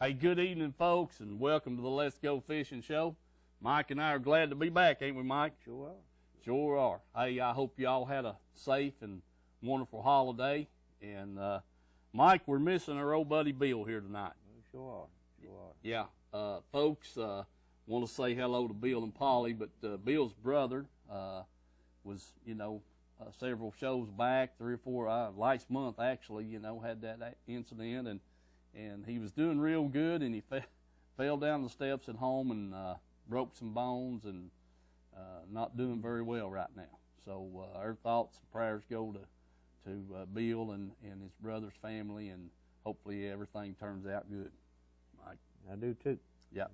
Hey, good evening, folks, and welcome to the Let's Go Fishing show. Mike and I are glad to be back, ain't we, Mike? Sure are. Sure are. Hey, I hope you all had a safe and wonderful holiday. And, Mike, we're missing our old buddy Bill here tonight. Sure are. Sure are. Yeah, folks, want to say hello to Bill and Polly, but Bill's brother was, several shows back, 3 or 4, last month actually, had that incident, and he was doing real good, and he fell down the steps at home and broke some bones, and not doing very well right now. So our thoughts and prayers go to Bill and his brother's family, and hopefully everything turns out good. Mike? I do too. Yeah.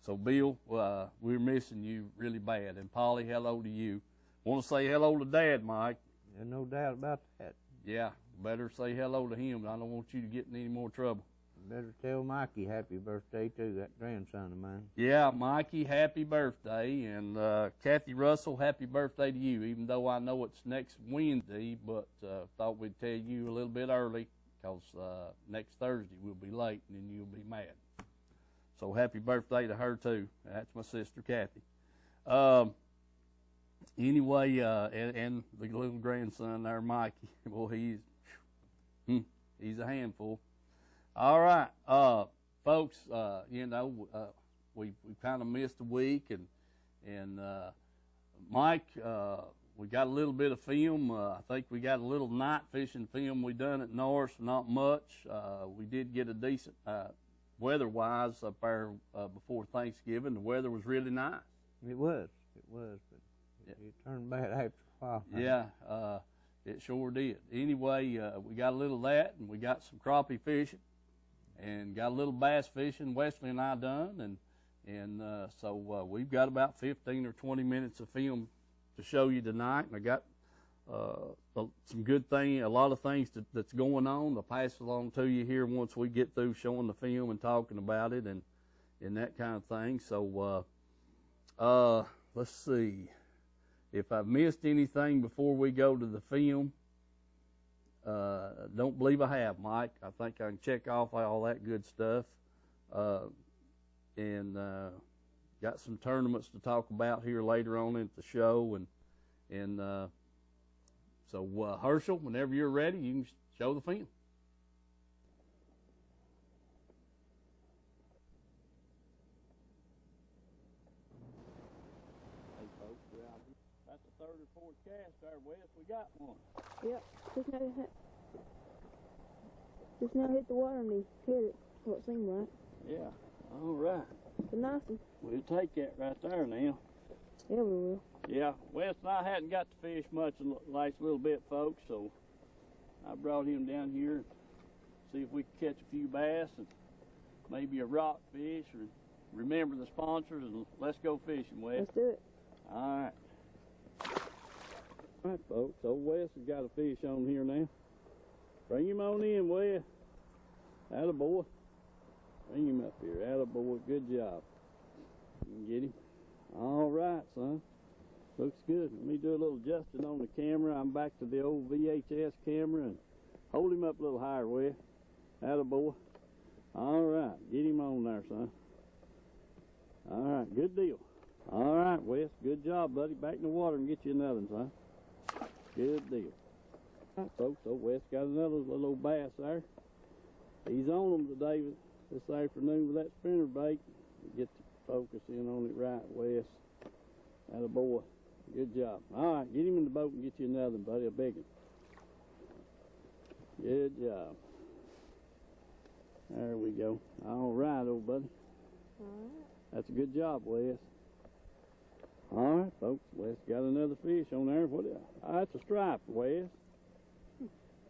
So Bill, we're missing you really bad, and Polly, hello to you. Want to say hello to Dad, Mike? There's no doubt about that. Yeah, better say hello to him. I don't want you to get in any more trouble. Better tell Mikey happy birthday too, that grandson of mine. Yeah, Mikey, happy birthday, and Kathy Russell, happy birthday to you, even though I know it's next Wednesday, but thought we'd tell you a little bit early, because next Thursday we'll be late, and then you'll be mad. So happy birthday to her too. That's my sister, Kathy. Anyway, and the little grandson there, Mikey, boy, he's a handful. All right, folks, we kind of missed a week, and Mike, we got a little bit of film. I think we got a little night fishing film we done at Norris, not much. We did get a decent, weather-wise up there before Thanksgiving. The weather was really nice. It was, but it turned bad after a while. Yeah, it sure did. Anyway, we got a little of that, and we got some crappie fishing, and got a little bass fishing Wesley and I done, and so we've got about 15 or 20 minutes of film to show you tonight, and I got some good thing, a lot of things that's going on. I'll pass it along to you here once we get through showing the film and talking about it and that kind of thing. So let's see. If I've missed anything before we go to the film, don't believe I have, Mike. I think I can check off all that good stuff. And got some tournaments to talk about here later on in the show. And so Herschel, whenever you're ready, you can show the film. That's the third or fourth cast there, Wes. We got one. Yep. Just now hit the water and he hit it, what it seemed like. Yeah. All right. It's a nice one. We'll take that right there now. Yeah, we will. Yeah. Wes and I hadn't got to fish much in the last little bit, folks, so I brought him down here and see if we could catch a few bass and maybe a rockfish, or remember the sponsors, and let's go fishing, Wes. Let's do it. All right. All right, folks, old Wes has got a fish on here now. Bring him on in, Wes. Attaboy. Bring him up here. Attaboy, good job. You can get him. All right, son. Looks good. Let me do a little adjusting on the camera. I'm back to the old VHS camera, and hold him up a little higher, Wes. Attaboy. All right, get him on there, son. All right, good deal. All right, Wes, good job, buddy. Back in the water and get you another one, son. Good deal. All right, folks, old Wes got another little old bass there. He's on them today, this afternoon with that spinner bait. Get the focus in on it right, Wes. Attaboy. Good job. All right, get him in the boat and get you another one, buddy, a big one. Good job. There we go. All right, old buddy. All right. That's a good job, Wes. All right, folks, Wes got another fish on there. What? That's a stripe, Wes.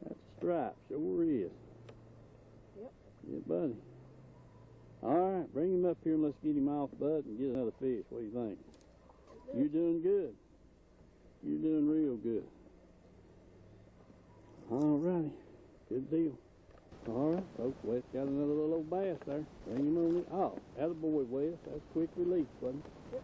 That's a stripe, sure is. Yep. Yeah, buddy. All right, bring him up here and let's get him off, bud, and get another fish. What do you think? You're doing good. You're doing real good. All righty, good deal. All right, folks, Wes got another little old bass there. Bring him on in. Oh, attaboy, Wes. That's quick release, buddy. Yep.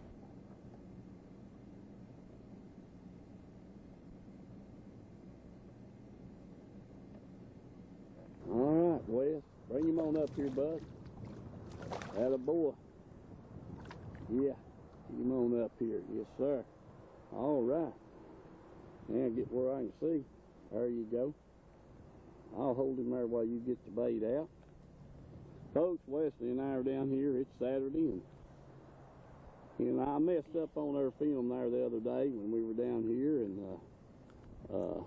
All right, Wes. Bring him on up here, bud. Attaboy. Yeah, get him on up here. Yes, sir. All right. Now get where I can see. There you go. I'll hold him there while you get the bait out. Folks, Wesley and I are down here. It's Saturday, and I messed up on our film there the other day when we were down here, and oh,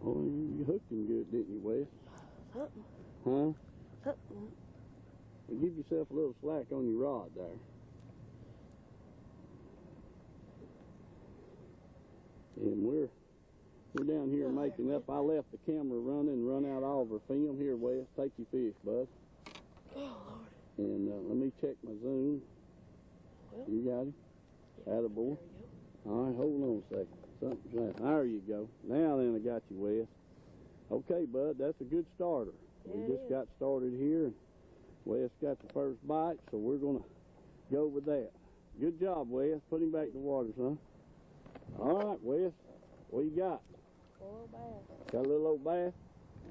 you hooked him good, didn't you, Wes? Something. Huh? Something. Well, give yourself a little slack on your rod there. And we're down here making up. I left the camera running, run out all of our film. Here, Wes, take your fish, bud. Oh, Lord. And let me check my zoom. Well, You got him? yeah, Attaboy. there you All right, hold on a second. Something's happening. There you go. Now then, I got you, Wes. Okay, bud, that's a good starter. Yeah, We it just is. got started here, and Wes got the first bite, so we're going to go with that. Good job, Wes. Put him back in the water, son. All right, Wes, what you got? go. 4 bass. Got a little old bass?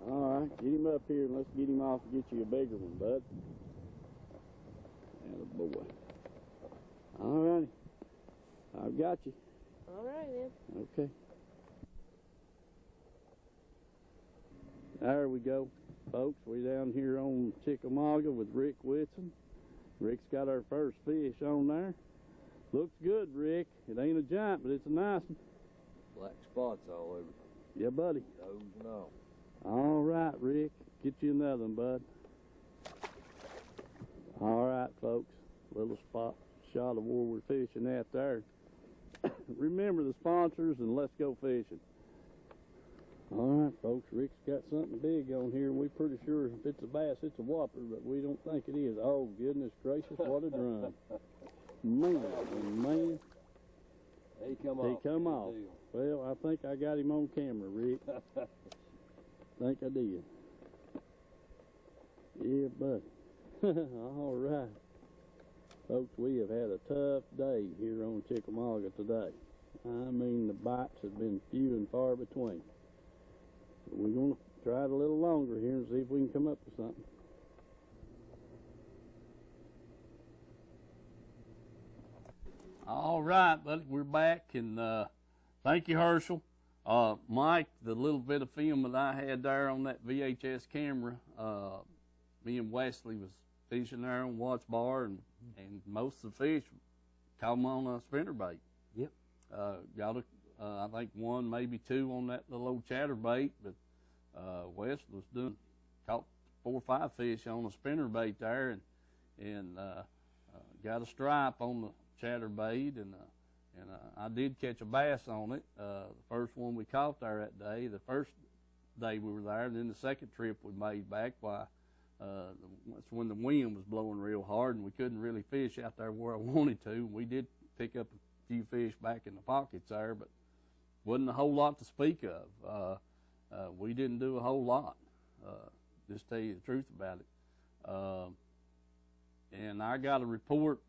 All right, get him up here and let's get him off and get you a bigger one, bud. Attaboy. All righty. I've got you. All right, then. Okay. There we go, folks. We down here on Chickamauga with Rick Whitson. Rick's got our first fish on there. Looks good, Rick. It ain't a giant, but it's a nice one. Black spots all over. Yeah, buddy. Those and all. All right, Rick. Get you another one, bud. All right, folks. Little shot of where we're fishing at there. Remember the sponsors and let's go fishing. All right, folks. Rick's got something big on here. We're pretty sure if it's a bass, it's a whopper, but we don't think it is. Oh, goodness gracious, what a drum. Man. He come off. He come Good off. deal. Well, I think I got him on camera, Rick. Think I did. Yeah, buddy. All right. Folks, we have had a tough day here on Chickamauga today. I mean, the bites have been few and far between. But we're going to try it a little longer here and see if we can come up with something. All right, buddy, we're back, and thank you, Herschel. Mike, the little bit of film that I had there on that VHS camera, me and Wesley was fishing there on Watts Bar, and most of the fish caught them on a spinnerbait. Yep. Got I think one, maybe two on that little old chatterbait, but Wes was caught 4 or 5 fish on a spinnerbait there, and got a stripe on the chatterbait, and I did catch a bass on it. The first one we caught there that day, the first day we were there, and then the second trip we made back, that's when the wind was blowing real hard and we couldn't really fish out there where I wanted to. We did pick up a few fish back in the pockets there, but wasn't a whole lot to speak of. We didn't do a whole lot, just tell you the truth about it. And I got a report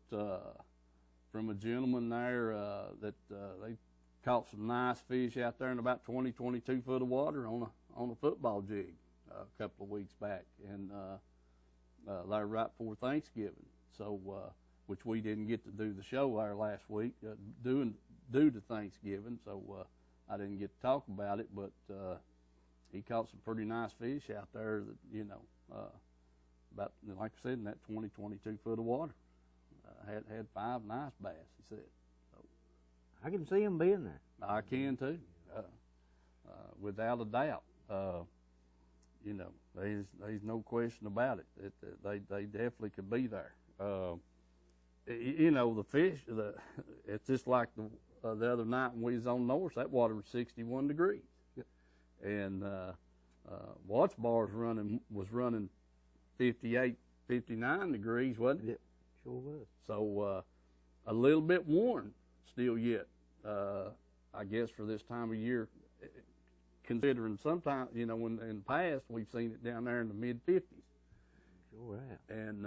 from a gentleman there that they caught some nice fish out there in about 20, 22 foot of water on a football jig a couple of weeks back, and they're right before Thanksgiving. So, which we didn't get to do the show there last week due to Thanksgiving. So I didn't get to talk about it, but he caught some pretty nice fish out there that about, like I said, in that 20, 22 foot of water. Had 5 nice bass, he said. So, I can see him being there. I can too, without a doubt. There's no question about it. They definitely could be there. The fish. It's just like the other night when we was on North. That water was 61 degrees, Yep. and Watts Bar was running 58, 59 degrees, wasn't it? Yep, sure was. So a little bit warm still yet, I guess, for this time of year, considering sometimes, when in the past we've seen it down there in the mid-50s. Sure have. And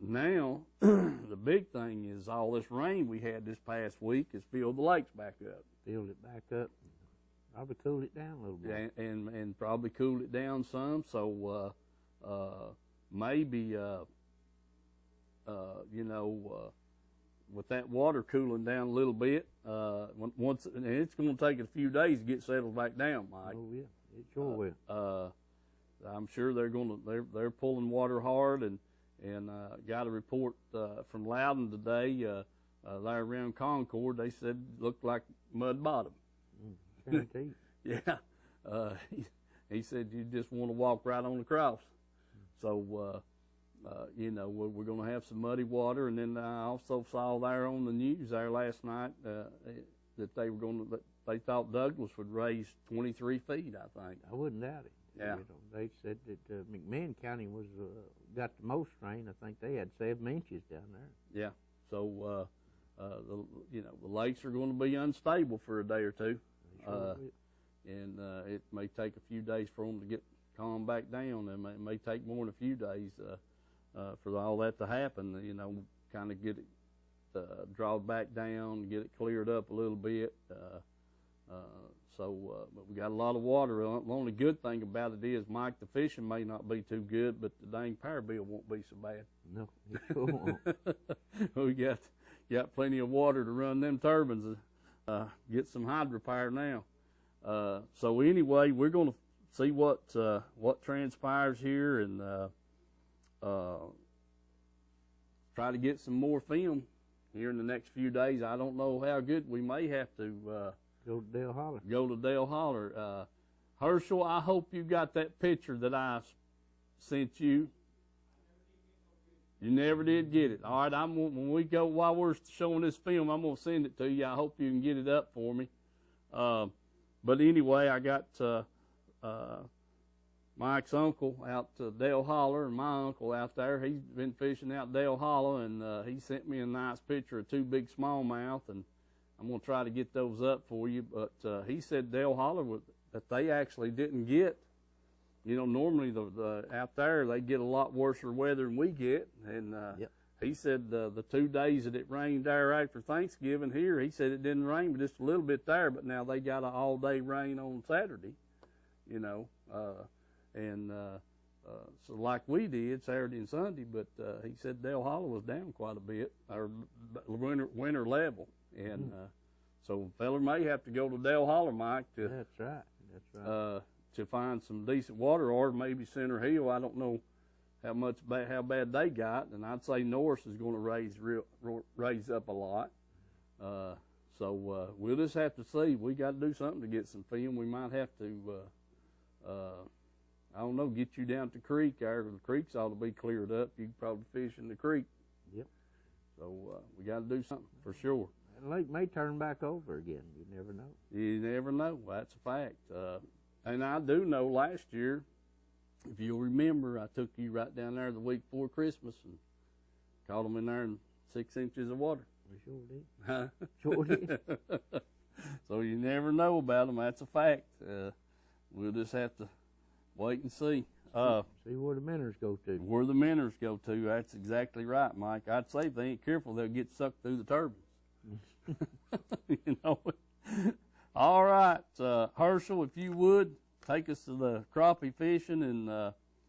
now the big thing is all this rain we had this past week has filled the lakes back up. Filled it back up. Probably cooled it down a little bit. And probably cooled it down some. So maybe, with that water cooling down a little bit, once, and it's going to take a few days to get settled back down, Mike. Oh yeah, it sure will. I'm sure they're pulling water hard, and got a report from Loudon today. There around Concord, they said it looked like mud bottom. Guaranteed. Yeah, he said you just want to walk right on across. So we're going to have some muddy water, and then I also saw there on the news there last night that they thought Douglas would raise 23 feet. I think. I wouldn't doubt it. Yeah. They said that McMahon County was got the most rain. I think they had 7 inches down there. Yeah. So the lakes are going to be unstable for a day or two, and it may take a few days for them to get calmed back down. It may take more than a few days for all that to happen. Kind of get it drawn back down, get it cleared up a little bit. But we got a lot of water. The only good thing about it is, Mike, the fishing may not be too good, but the dang power bill won't be so bad. No, it sure won't. We got plenty of water to run them turbines. Get some hydropower now. So anyway, we're going to see what transpires here, and try to get some more film here in the next few days. I don't know how good. We may have to go to Dale Holler. Go to Dale Holler. Herschel, I hope you got that picture that I sent you. You never did get it. All right, while we're showing this film, I'm going to send it to you. I hope you can get it up for me. But anyway, I got Mike's uncle out to Dale Holler, and my uncle out there. He's been fishing out Dale Holler, and he sent me a nice picture of 2 big smallmouth, and I'm going to try to get those up for you. But he said Dale Holler that they actually didn't get. Normally the out there they get a lot worse weather than we get, and Yep. He said the 2 days that it rained there after Thanksgiving here, he said it didn't rain but just a little bit there, but now they got an all-day rain on Saturday, so like we did Saturday and Sunday. But he said Dale Holler was down quite a bit, or winter level, and so a feller may have to go to Dale Holler, Mike, to That's right. To find some decent water, or maybe Center Hill. I don't know how bad they got, and I'd say Norris is going to raise up a lot. So we'll just have to see. We got to do something to get some film. We might have to, I don't know, get you down to the creek there. The creeks ought to be cleared up. You can probably fish in the creek. Yep. So we got to do something for sure. The lake may turn back over again. You never know. You never know. That's a fact. And I do know last year, if you'll remember, I took you right down there the week before Christmas and caught them in there in 6 inches of water. We sure did. Huh? Sure did. So you never know about them. That's a fact. We'll just have to wait and see. See where the minnows go to. Where the minnows go to. That's exactly right, Mike. I'd say if they ain't careful, they'll get sucked through the turbines. All right, Herschel, if you would take us to the crappie fishing, and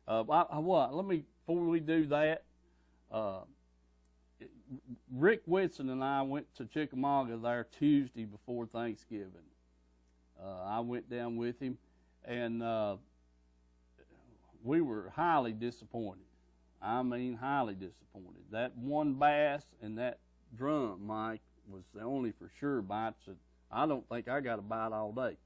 before we do that, Rick Whitson and I went to Chickamauga there Tuesday before Thanksgiving. I went down with him, and we were highly disappointed. I mean, highly disappointed. That one bass and that drum, Mike, was the only for sure bites that I don't think I got a bite all day.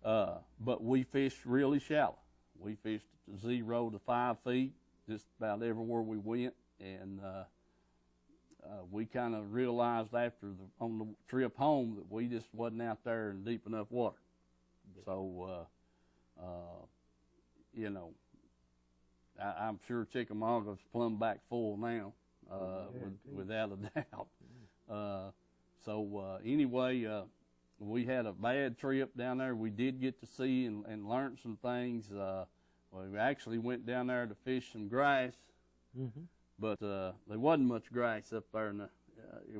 But we fished really shallow. We fished at 0 to 5 feet, just about everywhere we went, and we kind of realized on the trip home that we just wasn't out there in deep enough water. So, I'm sure Chickamauga's plumb back full now, without a doubt. Anyway, we had a bad trip down there. We did get to see and learn some things. We actually went down there to fish some grass, but there wasn't much grass up there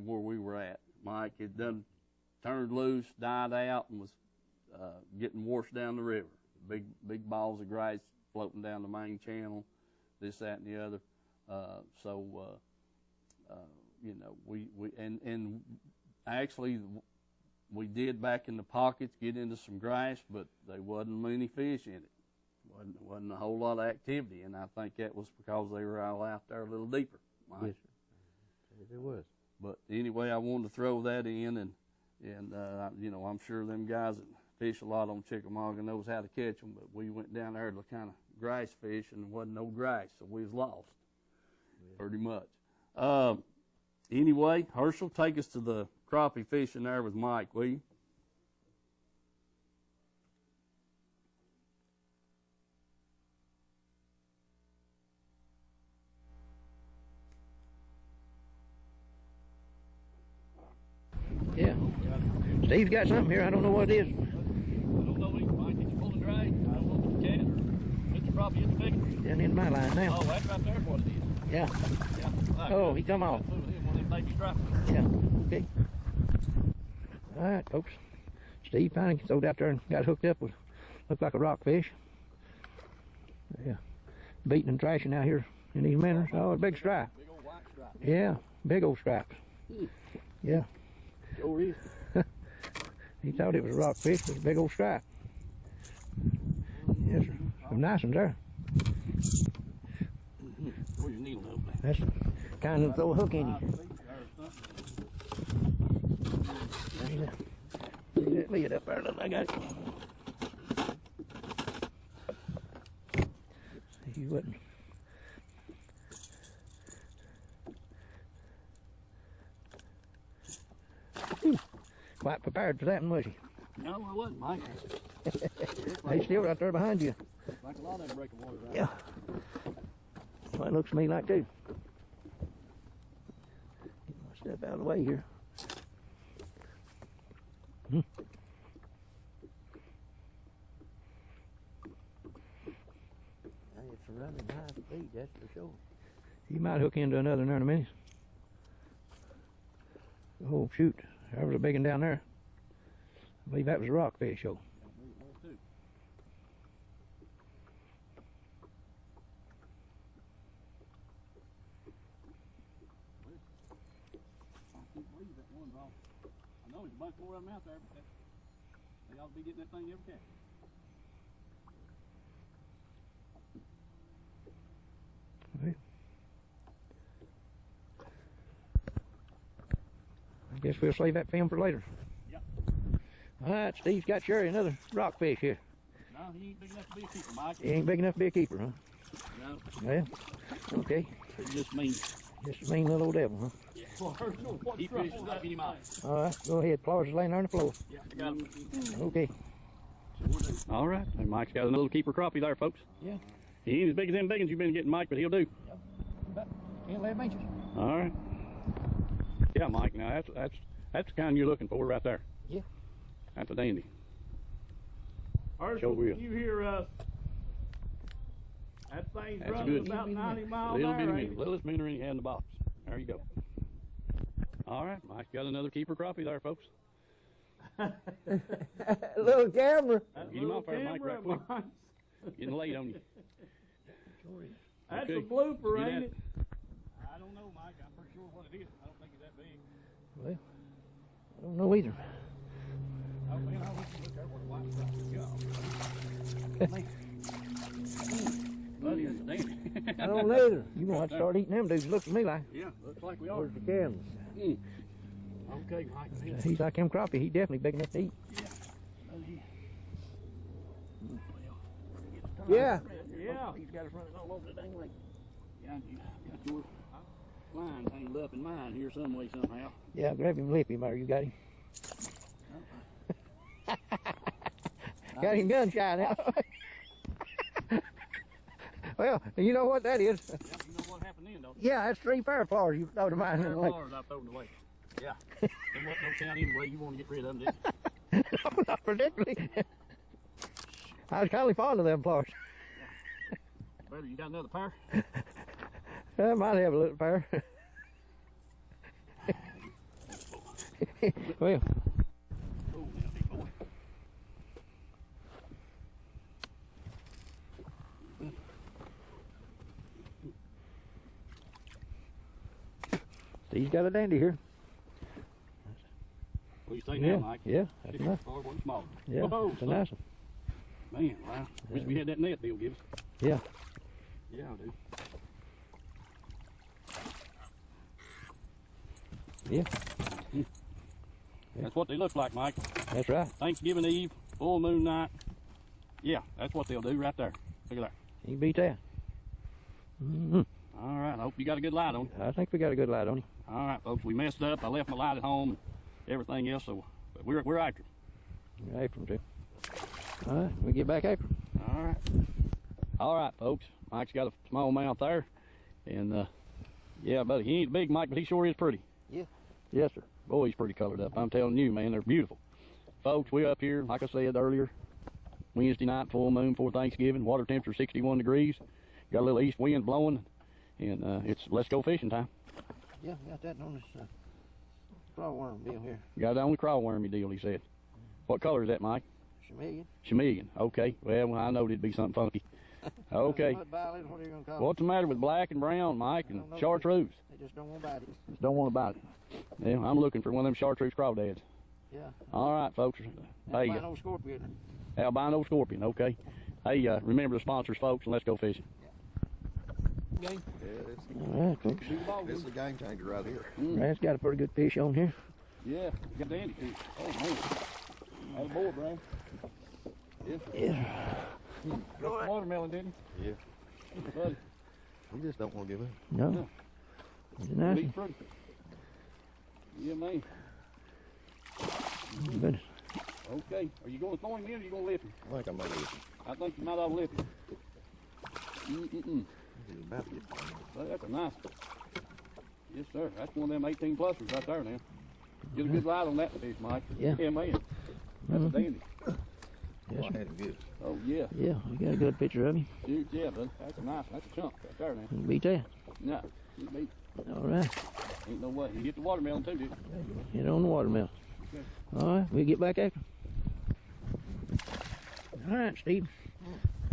where we were at. Mike, it done turned loose, died out, and was getting washed down the river. Big balls of grass floating down the main channel. this, that, and the other. You know, we actually we did back in the pockets get into some grass, but there wasn't many fish in it. Wasn't a whole lot of activity, and I think that was because they were all out there a little deeper. Mike. Yes, sir. It was. But anyway, I wanted to throw that in, and you know, I'm sure them guys that fish a lot on Chickamauga knows how to catch them, but we went down there to kind of grass fish, and there wasn't no grass, so we was lost, pretty much. Anyway, Herschel, take us to the crappie fishing there with Mike, will you? Yeah. Steve's got something here. I don't know what it is. I don't know either, Mike. It's full of drag. I don't know if it's a cat or it's probably in the big one. Down in my line now. Oh, that's right there what it is. Yeah. Yeah. Oh, he come off. One of them baby stripes. Yeah. Okay. All right, folks. Steve finally sold out there and got hooked up with, looked like a rockfish. Yeah. Beating and trashing out here in these minnows. Oh, a big stripe. Big old white stripe. Yeah. Big old stripes. Yeah. Sure is. He thought it was a rockfish, but a big old stripe. Yes, sir. Some nice ones there. Where's your needle nose? That's kind of throw a hook in you. Leave that lid up there, look, I got it. If you wouldn't. Quite prepared for that one, was he? No, I wasn't, Mike. He's still right there behind you. Like a lot of them breaking water out. Yeah. Well, it looks to me like too. Get my stuff out of the way here. It's running high speed, that's for sure. He might hook into another in there in a minute. Oh, shoot. There was a big one down there. I believe that was a rockfish, though. I know there's a bunch more of them out there, but they ought to be getting that thing every catch. Okay. I guess we'll save that film for later. Yep. All right, Steve's got Sherry another rockfish here. No, he ain't big enough to be a keeper, Mike. He ain't big enough to be a keeper, huh? No. Well, okay. It just means. Just a mean little old devil, huh? He fishes like any mile. All right, go ahead. Flowers is laying there on the floor. Yeah, I got him. Okay. All right. And Mike's got another keeper crappie there, folks. Yeah. He ain't as big as them big ones you've been getting, Mike, but he'll do. About 10, 11 inches. All right. Yeah, Mike. Now that's the kind you're looking for right there. Yeah. That's a dandy. Herschel, will. you hear that thing's That's running good. about 90 miles Little an bitty hour, minute, ain't it? littlest minnow he had in the box. There you go. All right, Mike's got another keeper crappie there, folks. Little camera. That Get him little off there, Mike, camera right quick. of mine. Getting late on you. That's Okay. a blooper, See ain't that? it? I don't know, Mike. I'm pretty sure what it is. I don't think it's that big. Well, I don't know either. Oh, man, I wish you looked there where the white stripe would go. Buddy, that's a dandy. I don't know either. You gonna have to start eating them dudes. Looks to me like. Yeah, looks like we are. Where's the cameras? Okay, Mike. He's like him crappie. He definitely big enough to eat. Yeah. Yeah. He's got us running all over the dang lake. Yeah, you got your line tangled up in mine here some way, somehow. Yeah, grab him, lip him there. You got him. Got him gun shy now. Well, you know what that is. Yeah, you know what happened then, don't you? Yeah, that's 3 pair of flowers you throw to mine in the lake. Flowers I thrown away. Yeah. There wasn't no count anyway. You want to get rid of them, didn't you? No, not particularly. I was kind of fond of them flowers. Brother, you got another pair? I might have a little pair. Well, Oh, now, big boy. He's got a dandy here. What do you say Yeah, now, Mike? yeah, that's nice. Or one small. Yeah, Whoa, it's a nice one. Man, wow. Wish we had that net deal, Gibbs. Yeah. Yeah, I do. Yeah. That's what they look like, Mike. That's right. Thanksgiving Eve, full moon night. Yeah, that's what they'll do right there. Look at that. You can beat that. Mm-hmm. All right, I hope you got a good light on. I think we got a good light on him. All right, folks, we messed up. I left my light at home and everything else, so but we're after him. You're after him, too. All right, we get back after him. All right, folks. Mike's got a small mouth there, and yeah, buddy, he ain't big, Mike, but he sure is pretty. Yeah. Yes, sir. Boy, he's pretty colored up. I'm telling you, man, they're beautiful. Folks, we up here, like I said earlier, Wednesday night, full moon before Thanksgiving. Water temperature 61 degrees. Got a little east wind blowing, and it's let's go fishing time. Yeah, got that on this clawworm deal here. Got it on the crawwormy deal, he said. What color is that, Mike? Chameleon. Chameleon. Okay. Well, I know it'd be something funky. Okay. What are you gonna call What's the matter with black and brown, Mike, and chartreuse? They just don't want to bite it. Just don't want to bite it. Yeah, I'm looking for one of them chartreuse crawdads. Yeah. All right, folks. Hey, Albino scorpion. albino scorpion. Okay. Hey, remember the sponsors, folks, and let's go fishing. Game. Yeah, All right, folks. this is a game changer right here. Brad's got a pretty good fish on here. Yeah, you got Dandy too. Oh man. Had a board, Brian. Yeah. Yeah. Got the watermelon, didn't Yeah. you? Buddy. We just don't want to give up. No. It's a nice Be one. pretty. Yeah, man. Good. Okay. Are you going to throw him in or are you going to lift him? I think I might have I think you might ought to lift him. He's about to get Well, that's a nice one. Yes, sir. That's one of them 18 plusers right there now. Get a good light on that fish, Mike. Yeah. Yeah, man. That's a dandy. Yes, I had him good. Oh, yeah. yeah, we got a good picture of him. Dude, yeah, bud. That's a nice, that's a chunk right there now. You can beat that. No, you beat. All right. Ain't no way. You hit the watermelon too, dude. Hit on the watermelon. All right, we'll get back after him. All right, Steve.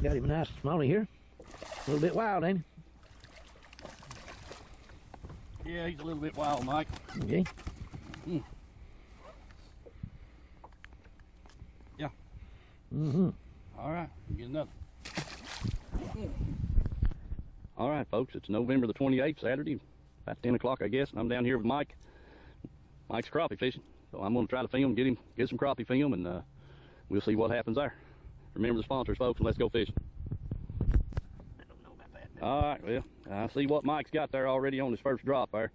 Got him a nice smallie here. A little bit wild, ain't Yeah, he's a little bit wild, Mike. he? Okay. Yeah. Mm-hmm. All right, you get another. All right, folks, it's November the 28th, Saturday, about 10 o'clock, I guess, and I'm down here with Mike. Mike's crappie fishing, so I'm going to try to film, get some crappie film, and we'll see what happens there. Remember the sponsors, folks, and let's go fishing. I don't know about that. All right, well, I see what Mike's got there already on his first drop there.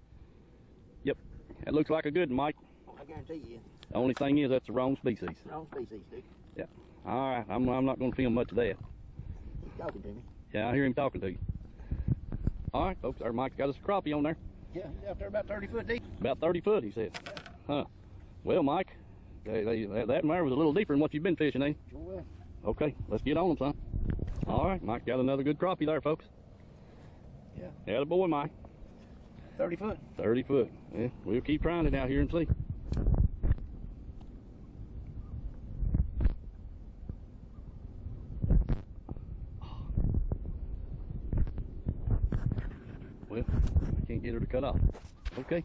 Yep, that looks like a good one, Mike. I guarantee you, The only thing is that's the wrong species. wrong species, dude. Yeah. All right, I'm not going to film much of that. He's talking to me. Yeah, I hear him talking to you. All right, folks, our Mike's got us a crappie on there. Yeah, he's out there about 30 foot deep. About 30 foot, he said. Huh. Well, Mike, that there was a little deeper than what you've been fishing, eh? Sure will. Okay, let's get on them, son. All right, Mike got another good crappie there, folks. Yeah. Atta boy, Mike. 30 foot. 30 foot. Yeah, we'll keep trying it out here and see. Well, I can't get her to cut off. Okay.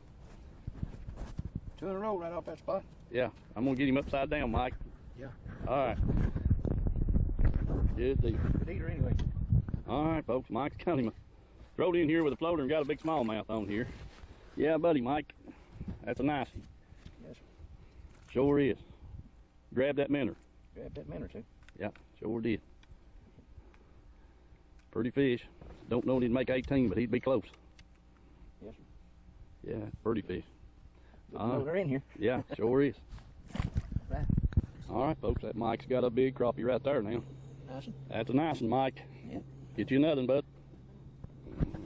2 in a row right off that spot. Yeah, I'm gonna get him upside down, Mike. Yeah. All right. Good deal. Good eater anyway. All right, folks. Mike's got him thrown in here with a floater and got a big smallmouth on here. Yeah, buddy, Mike. That's a nice one. Yes. Sure is. Grab that minnow. Grab that minnow too. Yeah, sure did. Pretty fish. Don't know if he'd make 18, but he'd be close. Yes, sir. Yeah, pretty fish. They're in here. Yeah, sure is. Right. All right, folks. That Mike's got a big crappie right there now. Nice one. That's a nice one, Mike. Yeah. Get you another one, bud.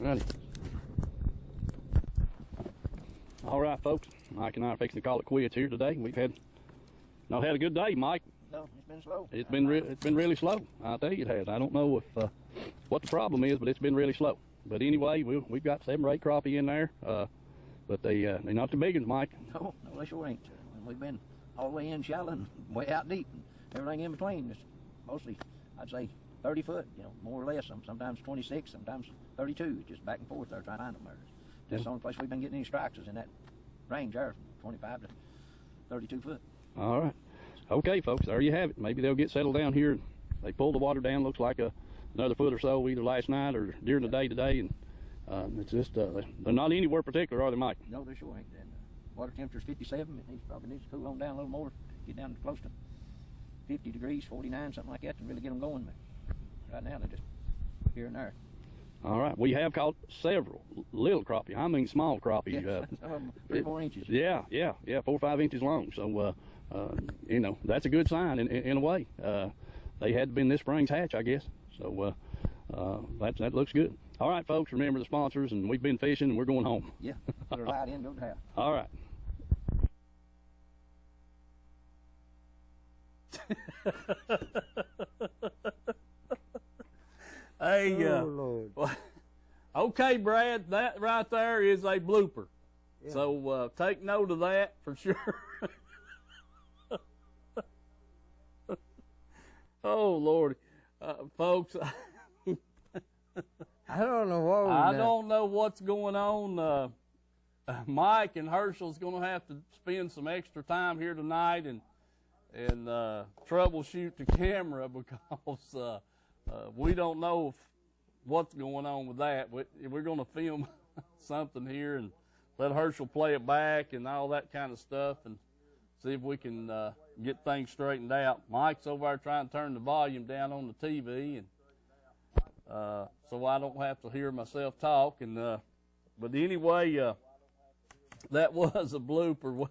Righty. All right, folks. Mike and I are fixing to call it quits here today. We've had a good day, Mike. No, it's been slow. It's been really slow. I'll tell you it has. I don't know if what the problem is, but it's been really slow. But anyway, we've got 7 or 8 crappie in there, but they're not the big ones, Mike. No, they sure ain't. We've been all the way in shallow and way out deep and everything in between. It's mostly, I'd say, 30 foot, more or less. Sometimes 26, sometimes 32, just back and forth there trying to find them there. That's the only place we've been getting any strikes is in that range there, 25 to 32 foot. All right. Okay, folks, there you have it. Maybe they'll get settled down here. They pulled the water down, looks like another foot or so, either last night or during the day today. And it's just, they're not anywhere particular, are they, Mike? No, they sure ain't. And water temperature's 57. It probably needs to cool on down a little more, get down to close to 50 degrees, 49, something like that, to really get them going. But right now, they're just here and there. All right. We have caught several little crappie. I mean small crappie. Yeah, 3 or 4 inches. Yeah, 4 or 5 inches long. So, you know, that's a good sign in a way. They had been this spring's hatch, I guess. So that looks good. All right, folks, remember the sponsors, and we've been fishing, and we're going home. Yeah, put her light in, go to house. All right. Hey, Oh, Lord. okay, Brad, that right there is a blooper. Yeah. So take note of that for sure. Oh, Lord. Folks, I don't know what. I don't know what's going on. Mike and Herschel's going to have to spend some extra time here tonight and troubleshoot the camera because we don't know what's going on with that. We're going to film something here and let Herschel play it back and all that kind of stuff and see if we can get things straightened out. Mike's over there trying to turn the volume down on the TV, and so I don't have to hear myself talk. And but anyway, that was a blooper.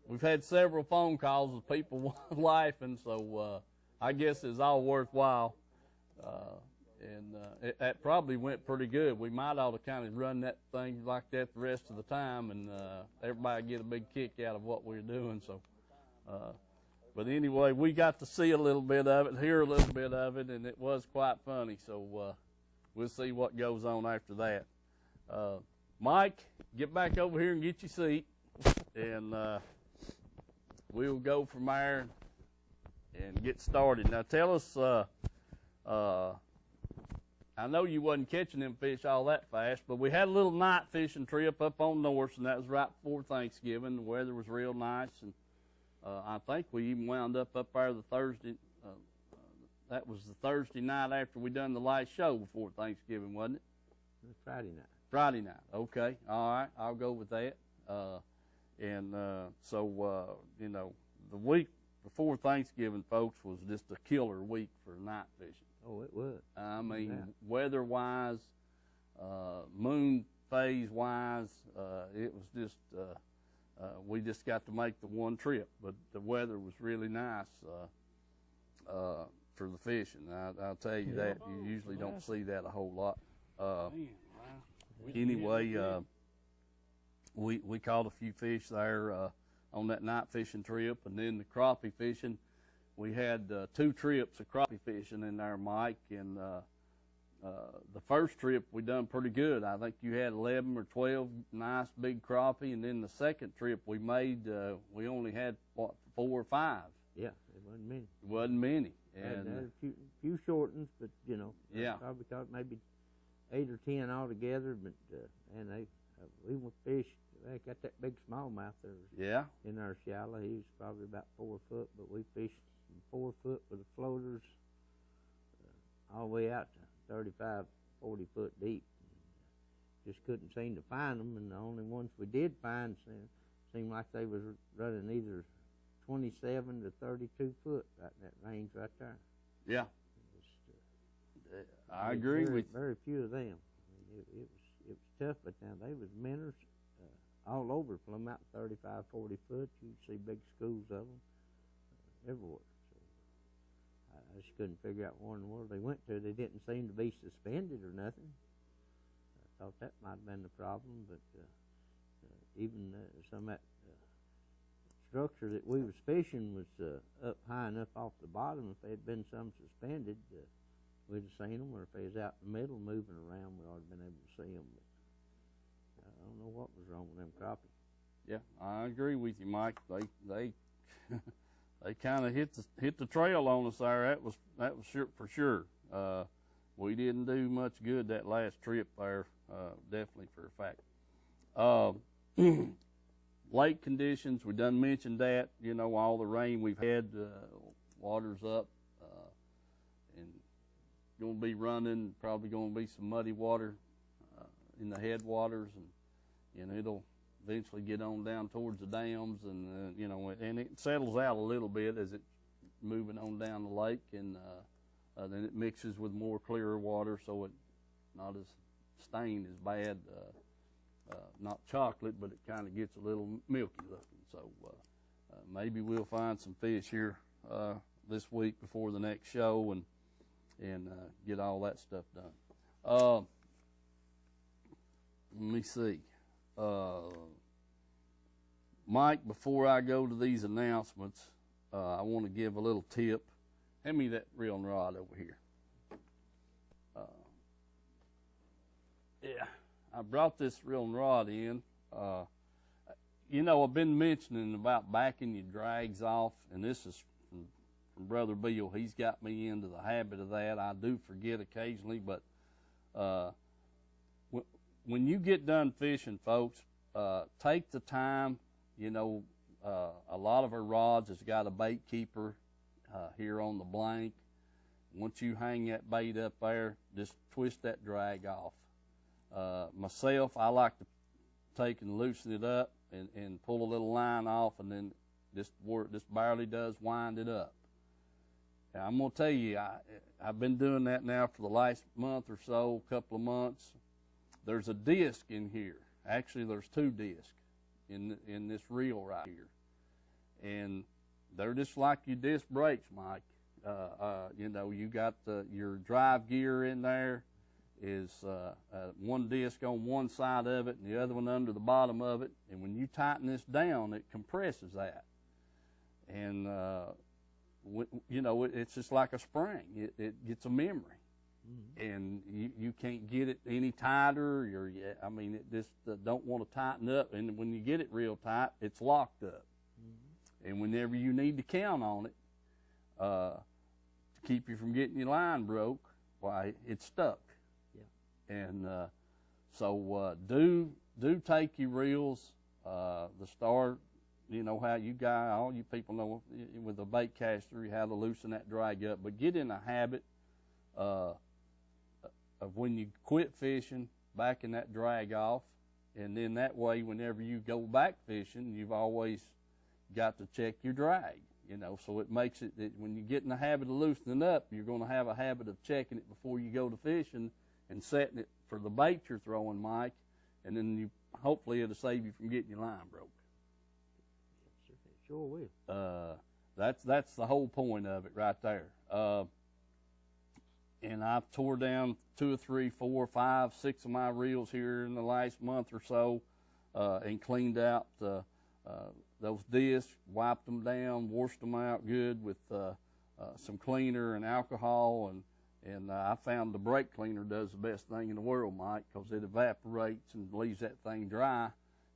We've had several phone calls of people laughing, so I guess it's all worthwhile. That probably went pretty good. We might ought to kind of run that thing like that the rest of the time, and everybody get a big kick out of what we're doing. So, but anyway, we got to see a little bit of it, hear a little bit of it, and it was quite funny. So we'll see what goes on after that. Mike, get back over here and get your seat, and we'll go from there and get started. Now, tell us. I know you wasn't catching them fish all that fast, but we had a little night fishing trip up on North, and that was right before Thanksgiving. The weather was real nice, and I think we even wound up there the Thursday. That was the Thursday night after we done the last show before Thanksgiving, wasn't it? It was Friday night. Friday night. Okay. All right. I'll go with that. So, you know, the week before Thanksgiving, folks, was just a killer week for night fishing. Oh, it was. I mean, Yeah. weather-wise, moon phase-wise, it was just, we just got to make the one trip. But the weather was really nice for the fishing. I'll tell you that. You usually don't see that a whole lot. Anyway, we caught a few fish there on that night fishing trip, and then the crappie fishing. We had 2 trips of crappie fishing in there, Mike, and the first trip we done pretty good. I think you had 11 or 12 nice big crappie, and then the second trip we made, we only had, 4 or 5. Yeah, it wasn't many. It wasn't many. And a few short ones, but, you know, Yeah. probably caught maybe 8 or 10 altogether, but, and we went fish. They got that big smallmouth there Yeah. in our shallow. He was probably about 4 foot, but we fished 4 foot with the floaters all the way out to 35, 40 foot deep. Just couldn't seem to find them, and the only ones we did find seemed like they was running either 27 to 32 foot, right in that range right there. Yeah. I There's agree with you. very few of them. I mean, it was tough, but now they was minnows all over from out 35, 40 foot. You'd see big schools of them everywhere. So I just couldn't figure out where in the world they went to. They didn't seem to be suspended or nothing. I thought that might have been the problem, but even some of that structure that we was fishing was up high enough off the bottom. If they had been some suspended, we'd have seen them, or if they was out in the middle moving around, we ought to have been able to see them. But I don't know what was wrong with them crappie. Yeah, I agree with you, Mike. They they kind of hit the trail on us there. That was sure for sure. we didn't do much good that last trip there, definitely for a fact. Lake conditions, we done mentioned that, all the rain we've had, water's up, and going to be running, probably going to be some muddy water in the headwaters, and it'll eventually get on down towards the dams, and and it settles out a little bit as it's moving on down the lake, and then it mixes with more clearer water, so it's not as stained as bad. Not chocolate, but it kind of gets a little milky looking. So maybe we'll find some fish here this week before the next show, and get all that stuff done. Let me see. Mike, before I go to these announcements, I want to give a little tip. Hand me that reel and rod over here. Yeah, I brought this reel and rod in. I've been mentioning about backing your drags off, and this is from Brother Bill. He's got me into the habit of that. I do forget occasionally, but when you get done fishing, folks, take the time. A lot of our rods has got a bait keeper here on the blank. Once you hang that bait up there, just twist that drag off. Myself, I like to take and loosen it up and pull a little line off, and then just where it just barely does, wind it up. Now, I'm going to tell you, I've been doing that now for the last month or so, couple of months. There's a disc in here. Actually, there's two discs in this reel right here. And they're just like your disc brakes, Mike. You got your drive gear in there is one disc on one side of it and the other one under the bottom of it. And when you tighten this down, it compresses that. And, it's just like a spring. It gets a memory. Mm-hmm. And you can't get it any tighter. It just don't want to tighten up. And when you get it real tight, it's locked up. Mm-hmm. And whenever you need to count on it to keep you from getting your line broke, why, it's stuck. Yeah. And so do take your reels. The start, how you guys, all you people know with a bait caster, how to loosen that drag up. But get in a habit of when you quit fishing, backing that drag off, and then that way, whenever you go back fishing, you've always got to check your drag, so it makes it that when you get in the habit of loosening up, you're going to have a habit of checking it before you go to fishing and setting it for the bait you're throwing, Mike, and then hopefully it'll save you from getting your line broke. Sure will. That's the whole point of it right there. And I've tore down 2 or 3, 4, 5, 6 of my reels here in the last month or so, and cleaned out those discs, wiped them down, washed them out good with some cleaner and alcohol, and I found the brake cleaner does the best thing in the world, Mike, because it evaporates and leaves that thing dry.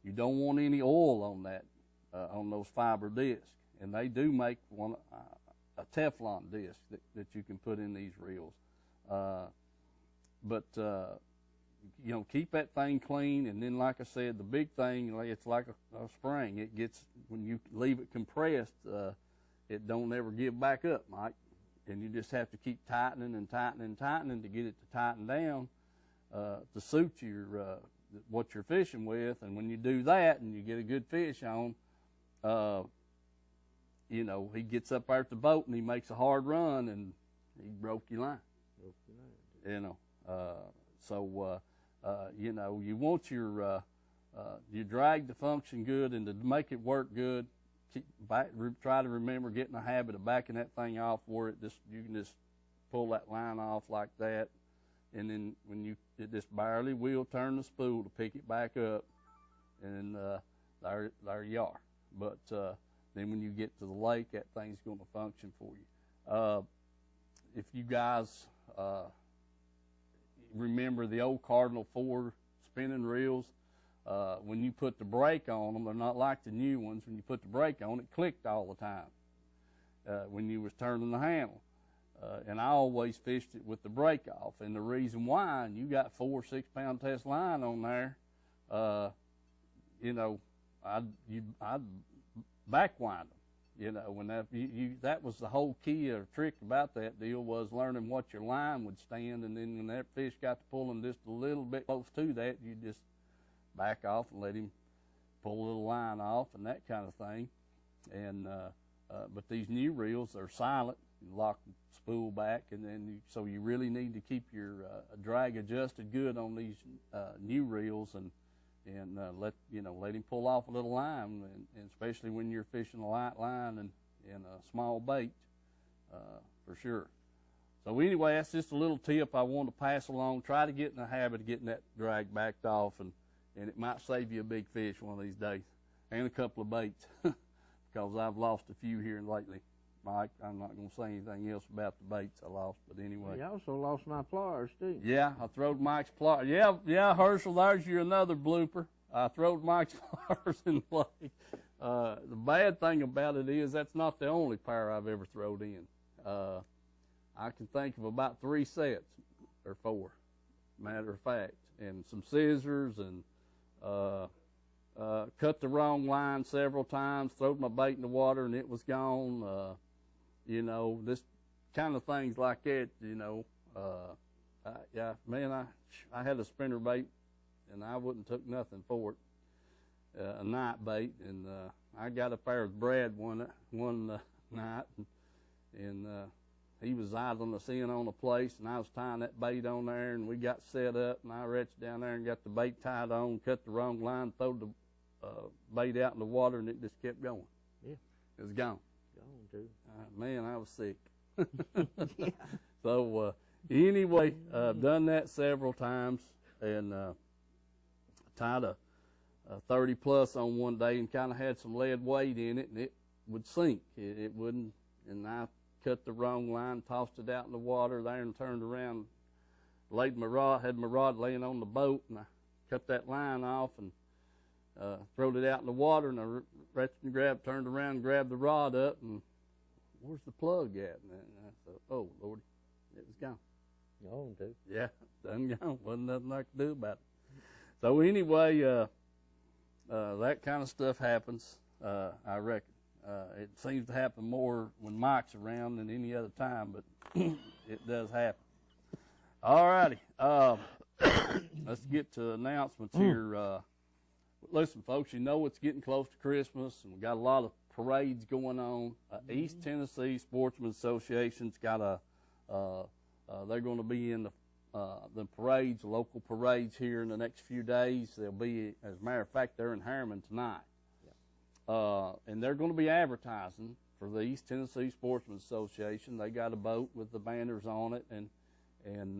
You don't want any oil on that, on those fiber discs, and they do make a Teflon disc that you can put in these reels. But keep that thing clean, and then, like I said, the big thing, it's like a spring. It gets, when you leave it compressed, it don't ever give back up, Mike. And you just have to keep tightening and tightening and tightening to get it to tighten down to suit your what you're fishing with. And when you do that and you get a good fish on, he gets up there at the boat and he makes a hard run and he broke your line. You want your drag to function good, and to make it work good, try to remember getting a habit of backing that thing off where you can just pull that line off like that, and then when it just barely will turn the spool to pick it back up, and there you are. But then when you get to the lake, that thing's going to function for you. If you guys remember the old Cardinal 4 spinning reels, when you put the brake on them, they're not like the new ones. When you put the brake on, it clicked all the time when you was turning the handle. and I always fished it with the break off. And the reason why, and you got 4 6-pound test line on there, you know, I'd backwind them. You know, when that was the whole key or trick about that deal, was learning what your line would stand, and then when that fish got to pulling just a little bit close to that, you just back off and let him pull a little line off and that kind of thing. And but these new reels are silent. You lock the spool back, and then so you really need to keep your drag adjusted good on these new reels, and let him pull off a little line, and especially when you're fishing a light line and a small bait, for sure. So anyway, that's just a little tip I want to pass along. Try to get in the habit of getting that drag backed off, and it might save you a big fish one of these days, and a couple of baits, because I've lost a few here lately. Mike, I'm not going to say anything else about the baits I lost, but anyway. You also lost my pliers, too. Yeah, I throwed Mike's pliers. Yeah, Herschel, there's your another blooper. I throwed Mike's pliers in the lake. The bad thing about it is that's not the only pair I've ever thrown in. I can think of about 3 sets, or 4, matter of fact, and some scissors, and cut the wrong line several times, throwed my bait in the water, and it was gone. You know, this kind of things like that, you know. Yeah, man, I had a spinner bait, and I wouldn't took nothing for it, a night bait, and I got up there with Brad one night, and he was idling us in on a place, and I was tying that bait on there, and we got set up, and I reached down there and got the bait tied on, cut the wrong line, threw the bait out in the water, and it just kept going. Yeah. It was gone. Gone, too. Man, I was sick. Yeah. So anyway, I've done that several times, and tied a 30 plus on one day, and kind of had some lead weight in it, and it would sink. It wouldn't, and I cut the wrong line, tossed it out in the water there, and turned around, laid my rod, had my rod laying on the boat, and I cut that line off and throwed it out in the water, and I reached and turned around and grabbed the rod up, and where's the plug at? And I thought, oh, Lord, it was gone. Gone, too. Yeah, done gone. Wasn't nothing I could do about it. So anyway, that kind of stuff happens, I reckon. It seems to happen more when Mike's around than any other time, but it does happen. All righty. Let's get to announcements here. Listen, folks, you know it's getting close to Christmas, and we've got a lot of parades going on. East Tennessee Sportsman Association's got they're going to be in the parades, local parades here in the next few days. They'll be, as a matter of fact, they're in Harriman tonight. And they're going to be advertising for the East Tennessee Sportsman Association. They got a boat with the banners on it, and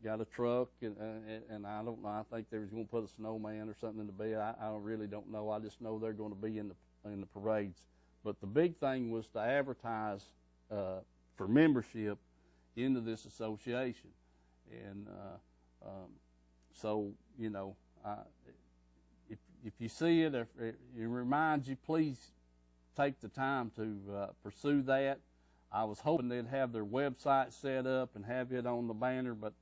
got a truck, and I don't know. I think they was going to put a snowman or something in the bed. I really don't know. I just know they're going to be in the parades. But the big thing was to advertise for membership into this association, and so you know, if you see it, if it reminds you, please take the time to pursue that. I was hoping they'd have their website set up and have it on the banner, but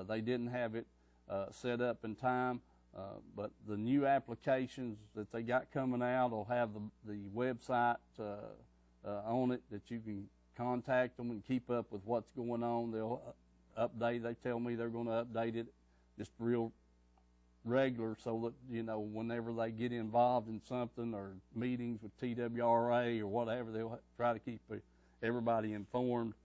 they didn't have it set up in time. But the new applications that they got coming out will have the website on it that you can contact them and keep up with what's going on. They'll update. They tell me they're going to update it just real regular, so that, you know, whenever they get involved in something or meetings with TWRA or whatever, they'll try to keep everybody informed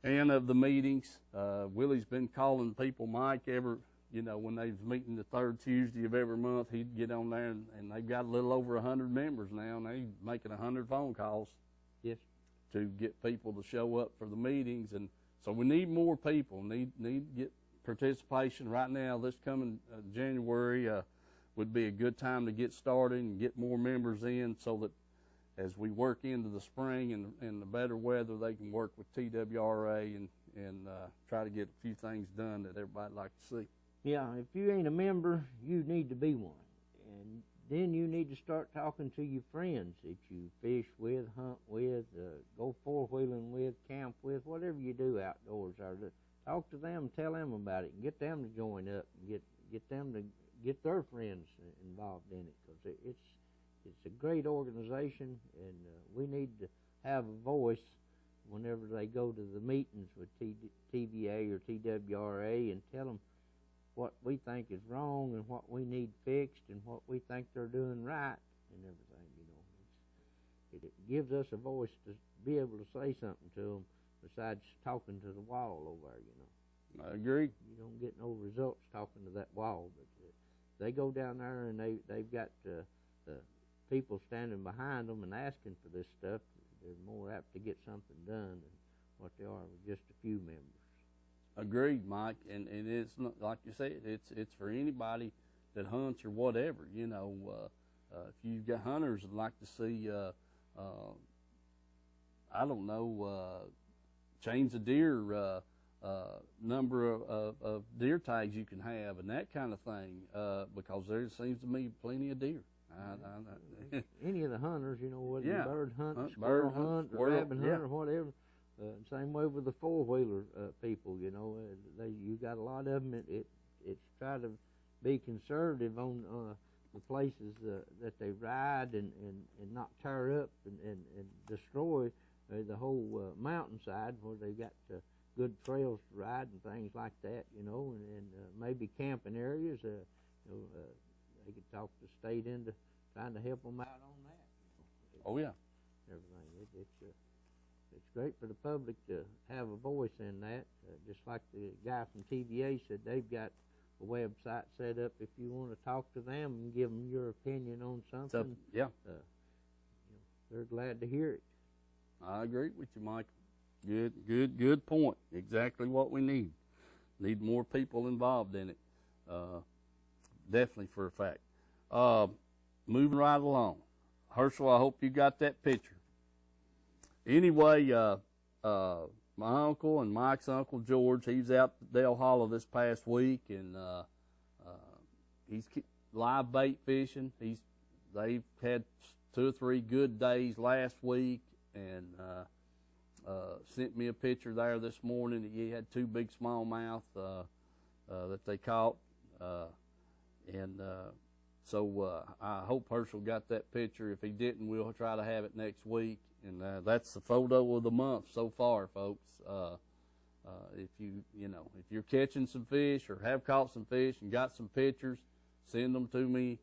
and of the meetings. Willie's been calling people, Mike, when they was meeting the third Tuesday of every month, he'd get on there, and they've got a little over 100 members now, and they're making 100 phone calls. Yes. To get people to show up for the meetings, and so we need more people. Need to get participation right now. This coming January would be a good time to get started and get more members in, so that as we work into the spring and the better weather, they can work with TWRA and try to get a few things done that everybody'd like to see. Yeah, if you ain't a member, you need to be one. And then you need to start talking to your friends that you fish with, hunt with, go four-wheeling with, camp with, whatever you do outdoors. Talk to them, tell them about it, and get them to join up, and get them to get their friends involved in it, because it's a great organization, and we need to have a voice whenever they go to the meetings with TVA or TWRA and tell them what we think is wrong and what we need fixed and what we think they're doing right and everything, you know. It gives us a voice to be able to say something to them besides talking to the wall over there, you know. I agree. You don't get no results talking to that wall, but they go down there and they've got the people standing behind them and asking for this stuff. They're more apt to get something done than what they are with just a few members. Agreed, Mike, and it's not, like you said, it's for anybody that hunts or whatever. You know, if you've got hunters that like to see, I don't know, change the deer number of deer tags you can have and that kind of thing, because there seems to be plenty of deer. Any of the hunters, you know, whether Yeah. bird hunt, Bird squirrel hunt, or squirrel, rabbit hunt, yeah. or whatever. Same way with the four-wheeler people, you know, you got a lot of them. It's try to be conservative on the places that they ride and not tear up and destroy the whole mountainside where they got good trails to ride and things like that, you know, and maybe camping areas. You know, they could talk the state into trying to help them out on that. You know. Oh yeah, everything. It's great for the public to have a voice in that. Just like the guy from TVA said, they've got a website set up if you want to talk to them and give them your opinion on something. Yeah. You know, they're glad to hear it. I agree with you, Mike. Good point. Exactly what we need. Need more people involved in it. Definitely for a fact. Moving right along. Herschel, I hope you got that picture. Anyway, my uncle and Mike's uncle George, he was out at Dale Hollow this past week, and he's live bait fishing. They've had 2 or 3 good days last week, and sent me a picture there this morning. He had 2 big smallmouth that they caught, so I hope Herschel got that picture. If he didn't, we'll try to have it next week. And that's the photo of the month so far, folks. If you're catching some fish or have caught some fish and got some pictures, send them to me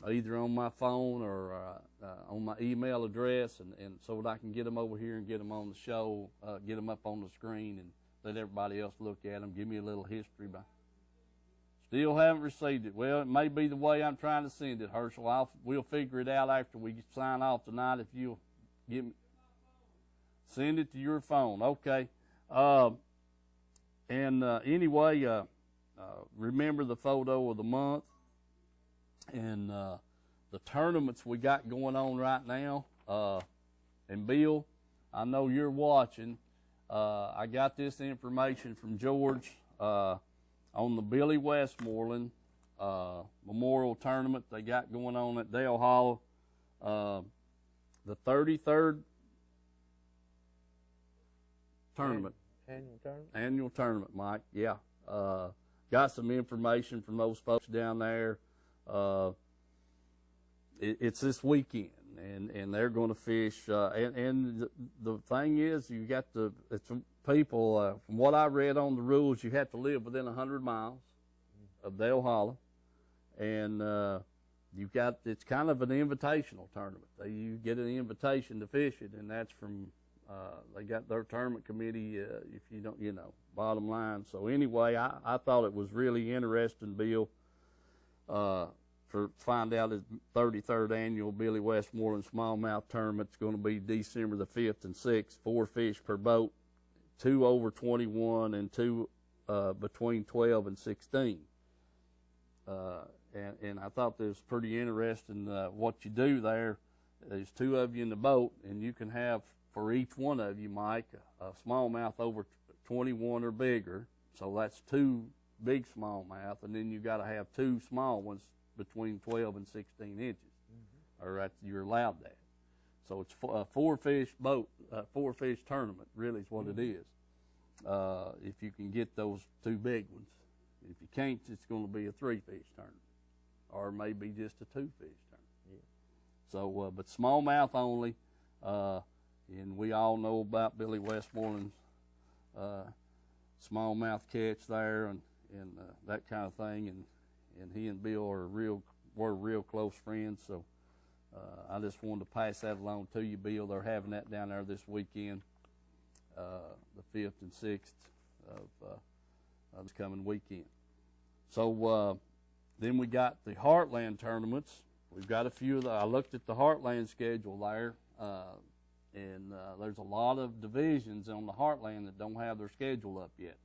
either on my phone or on my email address, and so that I can get them over here and get them on the show, get them up on the screen, and let everybody else look at them. Give me a little history. Still haven't received it. Well, it may be the way I'm trying to send it, Herschel. We'll figure it out after we sign off tonight. If you'll send it to your phone, okay? Anyway, remember the photo of the month and the tournaments we got going on right now. And Bill, I know you're watching. I got this information from George. On the Billy Westmoreland Memorial Tournament they got going on at Dale Hollow, the 33rd tournament. Annual tournament, Mike, yeah. Got some information from those folks down there. It's this weekend, and they're going to fish. And the thing is, you got it's people, from what I read on the rules, you have to live within 100 miles of Dale Hollow, and it's kind of an invitational tournament. You get an invitation to fish it, and that's from they got their tournament committee. If you don't, bottom line. So anyway, I thought it was really interesting, Bill, find out his 33rd annual Billy Westmoreland Smallmouth Tournament is going to be December the 5th and 6th. 4 fish per boat. 2 over 21 and 2 between 12 and 16. And I thought this was pretty interesting. What you do there, there's 2 of you in the boat, and you can have, for each one of you, Mike, a smallmouth over 21 or bigger. So that's 2 big smallmouth, and then you got to have 2 small ones between 12 and 16 inches, or you're allowed that. So it's a four-fish tournament, really is what it is. If you can get those two big ones. If you can't, it's going to be a three-fish tournament, or maybe just a two-fish tournament. Yeah. So, but smallmouth only, and we all know about Billy Westmoreland's smallmouth catch there, and that kind of thing, and he and Bill were real close friends. So I just wanted to pass that along to you, Bill. They're having that down there this weekend, the 5th and 6th of this coming weekend. So then we got the Heartland tournaments. We've got a few of I looked at the Heartland schedule there, and there's a lot of divisions on the Heartland that don't have their schedule up yet.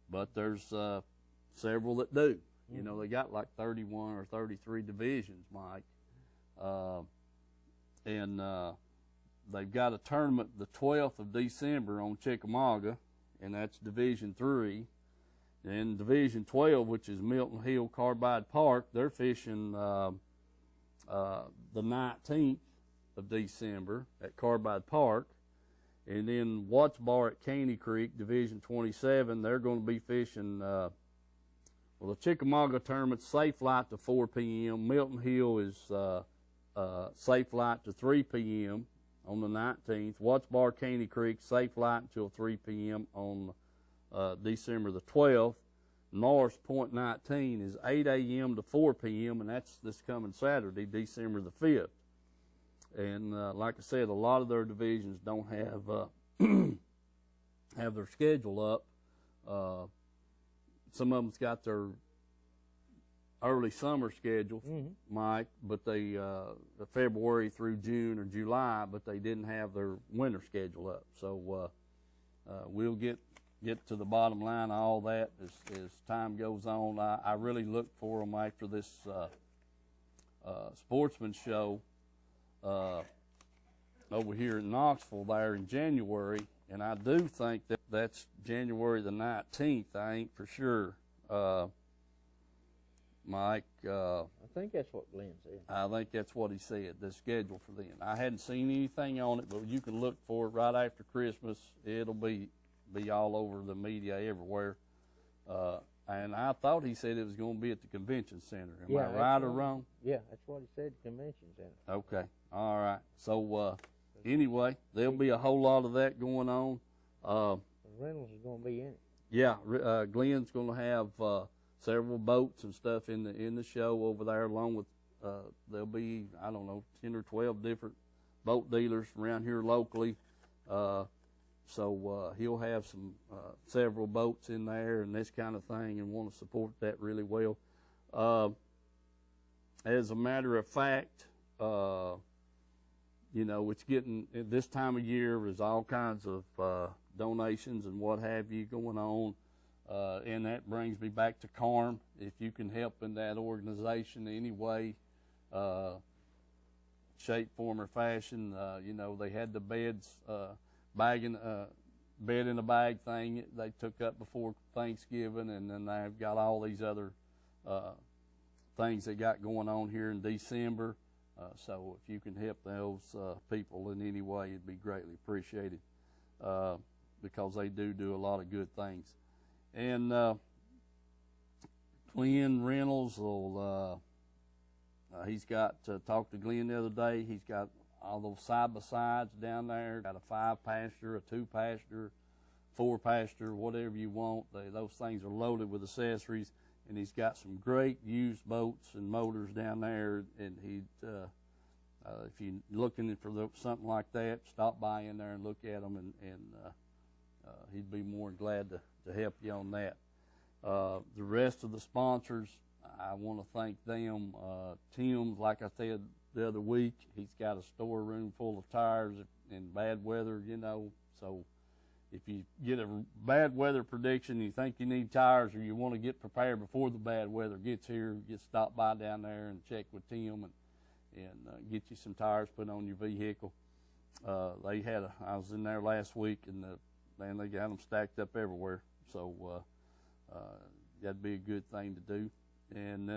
But there's several that do. You know, they got like 31 or 33 divisions, Mike. And they've got a tournament the 12th of December on Chickamauga, and that's Division 3. And Division 12, which is Milton Hill Carbide Park, they're fishing the 19th of December at Carbide Park. And then Watts Bar at Caney Creek, Division 27, they're going to be fishing, the Chickamauga tournament's safe light to 4 p.m. Milton Hill is safe light to 3 p.m. on the 19th. Watts Bar, Caney Creek, safe light until 3 p.m. on December the 12th. Norris Point 19 is 8 a.m. to 4 p.m., and that's this coming Saturday, December the 5th. And like I said, a lot of their divisions don't have have their schedule up. Some of them's got their early summer schedule, Mike, but they February through June or July, but they didn't have their winter schedule up. So we'll get to the bottom line of all that as time goes on. I really look for them after this sportsman show over here in Knoxville there in January, and I do think that's January the 19th. I ain't for sure, Mike. I think that's what Glenn said. I think that's what he said, the schedule for then. I hadn't seen anything on it, but you can look for it right after Christmas. It'll be all over the media everywhere. And I thought he said it was going to be at the convention center. Am I right or wrong? Yeah, that's what he said, convention center. Okay. All right. So, anyway, there'll be a whole lot of that going on. Reynolds is going to be in it. Yeah, Glenn's going to have several boats and stuff in the show over there, along with there'll be, I don't know, 10 or 12 different boat dealers around here locally. So he'll have several boats in there and this kind of thing, and want to support that really well. As a matter of fact, it's getting, this time of year, there's all kinds of donations and what have you going on. And that brings me back to CARM. If you can help in that organization in any way, shape, form, or fashion, they had the beds, bed in a bag thing they took up before Thanksgiving, and then they've got all these other things they got going on here in December. So if you can help those people in any way, it'd be greatly appreciated, because they do a lot of good things. And Glenn Reynolds he's got talked to Glenn the other day. He's got all those side-by-sides down there. Got a 5-passenger, a 2-passenger, 4-passenger, whatever you want. Those things are loaded with accessories. And he's got some great used boats and motors down there. And if you're looking for something like that, stop by in there and look at them, and he'd be more than glad to help you on that. The rest of the sponsors, I want to thank them. Tim, like I said the other week, he's got a storeroom full of tires in bad weather, so if you get a bad weather prediction, you think you need tires, or you want to get prepared before the bad weather gets here, just stop by down there and check with Tim and get you some tires put on your vehicle. I was in there last week, and they got them stacked up everywhere, so that'd be a good thing to do. And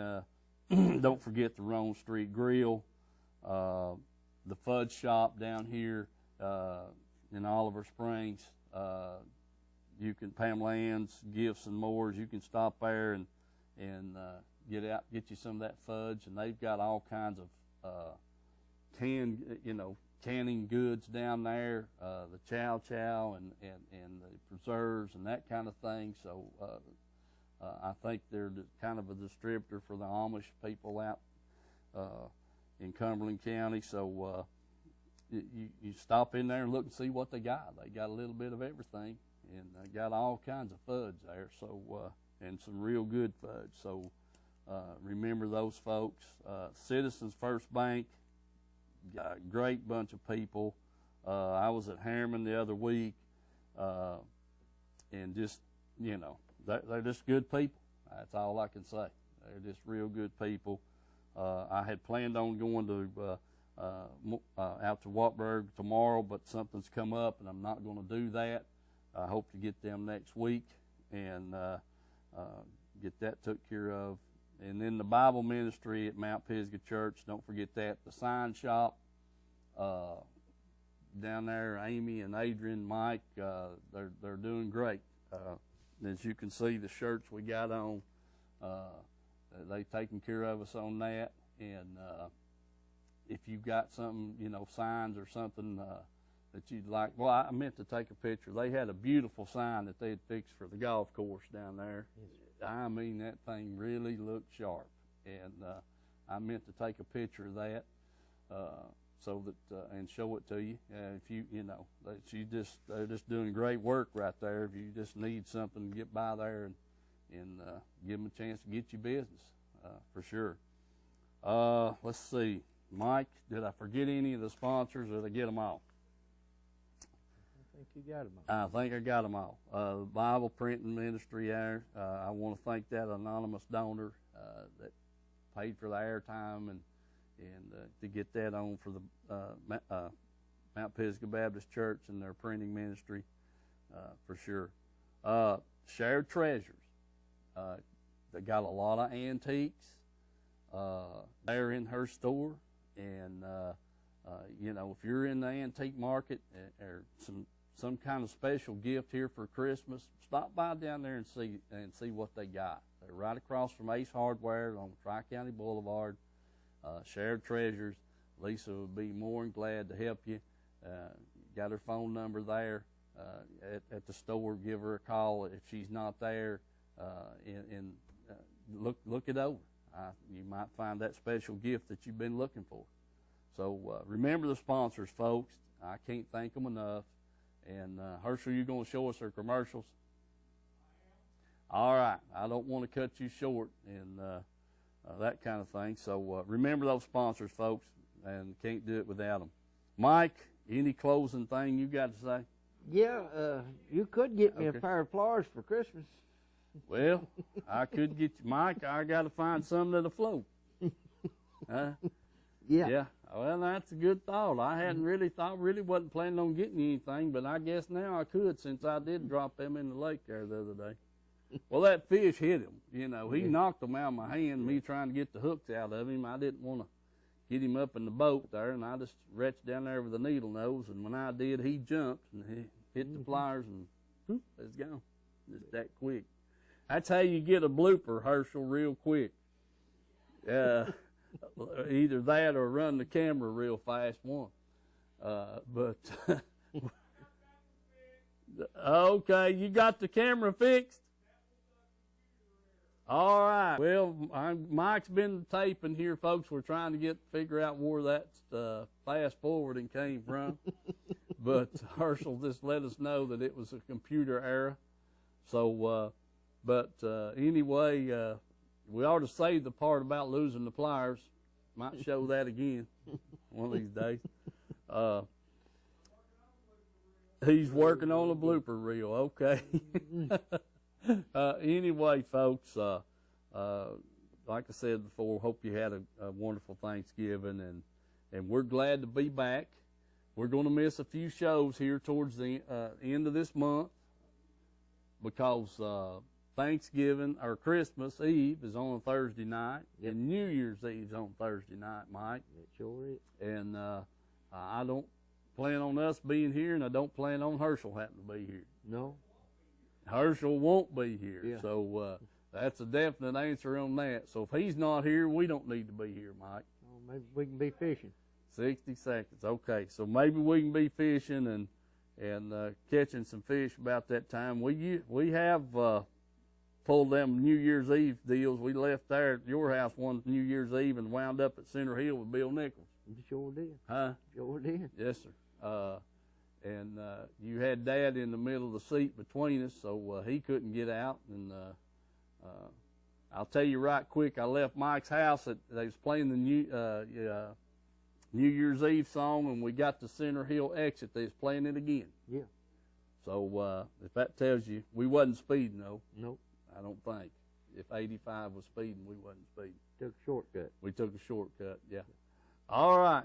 don't forget the Rome Street Grill, the Fudge Shop down here in Oliver Springs. You can, Pamela Ann's Gifts and More's, you can stop there and get you some of that fudge, and they've got all kinds of canning goods down there, the chow chow and the preserves and that kind of thing. So I think they're kind of a distributor for the Amish people out in Cumberland County. So you stop in there and look and see what they got. They got a little bit of everything, and they got all kinds of fudge there. So and some real good fudge. So remember those folks. Citizens First Bank, got a great bunch of people. I was at Harriman the other week, and just, they're just good people. That's all I can say. They're just real good people. I had planned on going to out to Wartburg tomorrow, but something's come up, and I'm not going to do that. I hope to get them next week and get that took care of. And then the Bible ministry at Mount Pisgah Church, don't forget that. The sign shop down there, Amy and Adrian, Mike, they're doing great. As you can see, the shirts we got on, they've taken care of us on that. And if you've got something, signs or something that you'd like, well, I meant to take a picture. They had a beautiful sign that they had fixed for the golf course down there. I mean, that thing really looked sharp, and I meant to take a picture of that so that and show it to you. If they're just doing great work right there. If you just need something, get by there and give them a chance to get you business for sure. Let's see, Mike, did I forget any of the sponsors, or did I get them all? I think you got them all. I think I got them all. Bible Printing Ministry there. I want to thank that anonymous donor that paid for the airtime and to get that on for the Mount Pisgah Baptist Church and their printing ministry for sure. Shared Treasures. They got a lot of antiques there in her store, and if you're in the antique market or some kind of special gift here for Christmas, stop by down there and see what they got. They're right across from Ace Hardware on Tri-County Boulevard. Shared Treasures. Lisa would be more than glad to help you. Got her phone number there at the store. Give her a call if she's not there, and look it over. You might find that special gift that you've been looking for. So remember the sponsors, folks. I can't thank them enough. And Herschel, you going to show us our commercials? All right. I don't want to cut you short and that kind of thing. So remember those sponsors, folks, and can't do it without them. Mike, any closing thing you got to say? Yeah, you could get me a pair of pliers for Christmas. Well, I could get you, Mike. I got to find something that'll float. Huh? Yeah. Well, that's a good thought. I hadn't really wasn't planning on getting you anything, but I guess now I could, since I did drop them in the lake there the other day. Well, that fish hit him. He knocked them out of my hand, me trying to get the hooks out of him. I didn't want to get him up in the boat there, and I just reached down there with a needle nose, and when I did, he jumped and he hit the pliers, and whoop, it's gone. Just that quick. That's how you get a blooper, Herschel, real quick. Either that or run the camera real fast one. But okay, you got the camera fixed? All right. Well, Mike's been taping here, folks. We're trying to figure out where that fast forwarding came from. But Herschel just let us know that it was a computer error. So, anyway, we ought to save the part about losing the pliers. Might show that again one of these days. He's working on a blooper reel. Okay. Anyway, folks, like I said before, hope you had a wonderful Thanksgiving, and we're glad to be back. We're going to miss a few shows here towards the end of this month because Thanksgiving or Christmas Eve is on a Thursday night, Yep. and New Year's Eve's on Thursday night, Mike. It sure is. And I don't plan on us being here, and I don't plan on Herschel having to be here. No. Herschel won't be here, Yeah. so that's a definite answer on that. So if he's not here, we don't need to be here, Mike. Oh, maybe we can be fishing. 60 seconds. Okay, so maybe we can be fishing and catching some fish about that time. We have pulled them New Year's Eve deals. We left there at your house one New Year's Eve and wound up at Center Hill with Bill Nichols. You sure did. Huh? Sure did. Yes, sir. And you had Dad in the middle of the seat between us, so he couldn't get out. And I'll tell you right quick, I left Mike's house. They was playing the New Year's Eve song, and we got to Center Hill exit. They was playing it again. Yeah. So if that tells you, we wasn't speeding, though. Nope. I don't think. If 85 was speeding, we wasn't speeding. Took a shortcut. We took a shortcut, yeah. All right,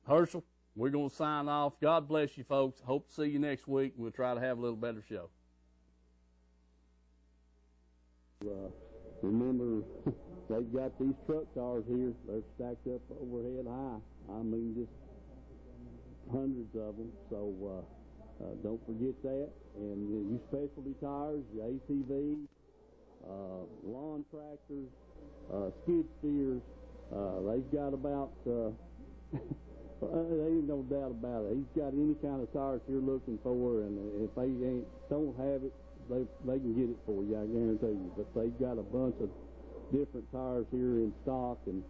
Herschel, we're going to sign off. God bless you, folks. Hope to see you next week. We'll try to have a little better show. Remember, they've got these truck tires here. They're stacked up overhead high. I mean, just hundreds of them. So don't forget that. And you specialty tires, your ATVs, lawn tractors, skid steers. They've got about, there ain't no doubt about it. He's got any kind of tires you're looking for, and if they don't have it, they can get it for you, I guarantee you. But they've got a bunch of different tires here in stock, and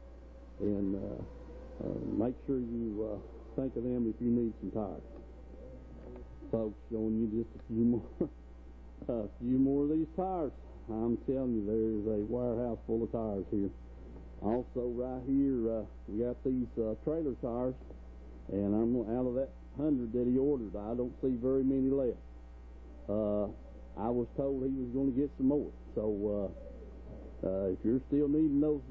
make sure you think of them if you need some tires. Folks, showing you just a few more of these tires. I'm telling you, there's a warehouse full of tires here. Also, right here, we got these trailer tires, and I'm out of that 100 that he ordered. I don't see very many left. I was told he was going to get some more. So, if you're still needing those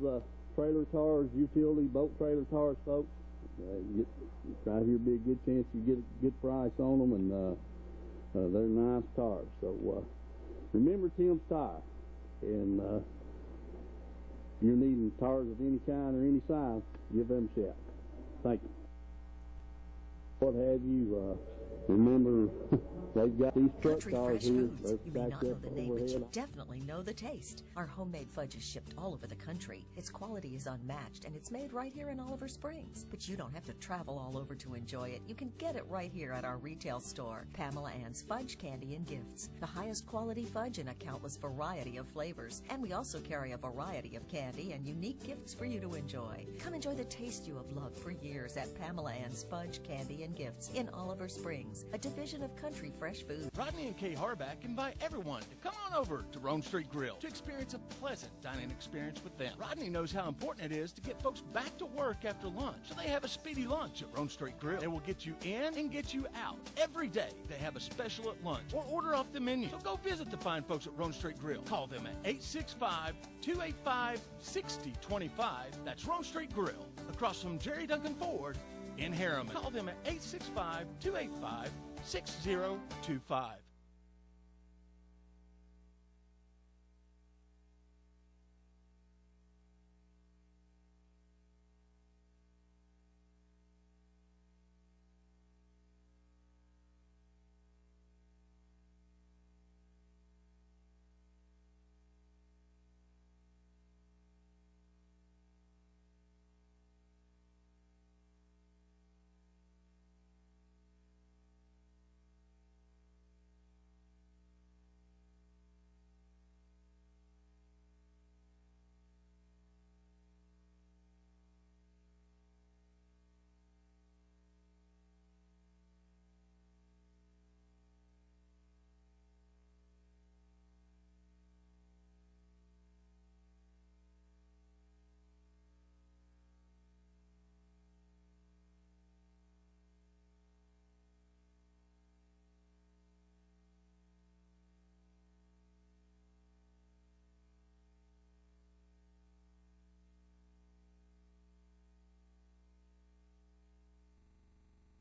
trailer tires, utility boat trailer tires, folks, right here be a good chance you get a good price on them, and they're nice tires. So, remember Tim's Tire, and if you're needing tires of any kind or any size, give them a shout. Thank you. What have you, remember, they've got these truck Country tires Fresh here. Foods. You may not know the name, but you overhead. definitely know the taste. Our homemade fudge is shipped all over the country. Its quality is unmatched, and it's made right here in Oliver Springs. But you don't have to travel all over to enjoy it. You can get it right here at our retail store, Pamela Ann's Fudge, Candy, and Gifts. The highest quality fudge in a countless variety of flavors. And we also carry a variety of candy and unique gifts for you to enjoy. Come enjoy the taste you have loved for years at Pamela Ann's Fudge, Candy, and Gifts in Oliver Springs, a division of Country Fresh Foods. Rodney and Kay Harback invite everyone to come on over to Rome Street Grill to experience a pleasant dining experience with them. Rodney knows how important it is to get folks back to work after lunch, so they have a speedy lunch at Rome Street Grill. They will get you in and get you out. Every day they have a special at lunch or order off the menu. So go visit the fine folks at Rome Street Grill. Call them at 865-285-6025. That's Rome Street Grill, across from Jerry Duncan Ford in Harriman. Call them at 865-285-6025.